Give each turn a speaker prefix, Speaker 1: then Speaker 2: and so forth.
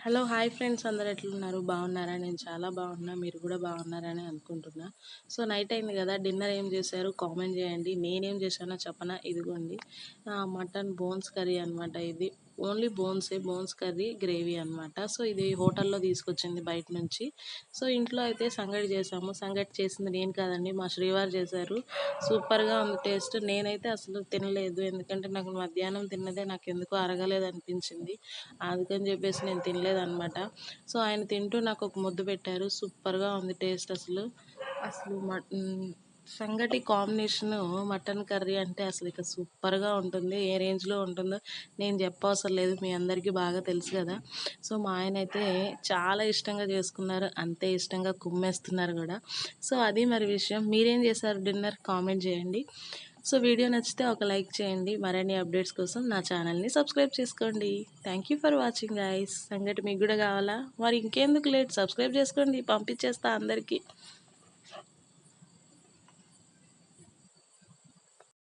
Speaker 1: Hello hi friends, అందరు ఎట్లున్నారు? బాగున్నారా? నేను చాలా బాగున్నా, మీరు కూడా బాగున్నారని అనుకుంటున్నా. సో నైట్ అయింది కదా, డిన్నర్ ఏం చేశారు కామెంట్ చేయండి. నేనేం చేశానో చెప్పనా? ఇదిగోండి, మటన్ బోన్స్ కర్రీ అనమాట. ఇది ఓన్లీ బోన్స్ కర్రీ గ్రేవీ అనమాట. సో ఇది హోటల్లో తీసుకొచ్చింది బయట నుంచి. సో ఇంట్లో అయితే సంగటి చేసాము. సంగటి చేసింది నేను కాదండి, మా శ్రీవారు చేశారు. సూపర్గా ఉంది టేస్ట్. నేనైతే అసలు తినలేదు, ఎందుకంటే నాకు మధ్యాహ్నం తిన్నదే నాకు ఎందుకో అరగలేదు అనిపించింది. అందుకని చెప్పేసి నేను తినలేదన్నమాట. సో ఆయన తింటూ నాకు ఒక ముద్ద పెట్టారు. సూపర్గా ఉంది టేస్ట్. అసలు అసలు సంగటి కాంబినేషన్ మటన్ కర్రీ అంటే అసలు ఇక సూపర్గా ఉంటుంది. ఏ రేంజ్లో ఉంటుందో నేను చెప్పవసరం లేదు, మీ అందరికీ బాగా తెలుసు కదా. సో మా ఆయన అయితే చాలా ఇష్టంగా చేసుకున్నారు, అంతే ఇష్టంగా కుమ్మేస్తున్నారు కూడా. సో అది మరి విషయం. మీరేం చేశారు డిన్నర్? కామెంట్ చేయండి. సో వీడియో నచ్చితే ఒక లైక్ చేయండి. మరిన్ని అప్డేట్స్ కోసం నా ఛానల్ని సబ్స్క్రైబ్ చేసుకోండి. Thank you for watching guys. సంగటి మీకు కూడా కావాలా? మరి ఇంకెందుకు లేట్, సబ్స్క్రైబ్ చేసుకోండి, పంపించేస్తా అందరికీ.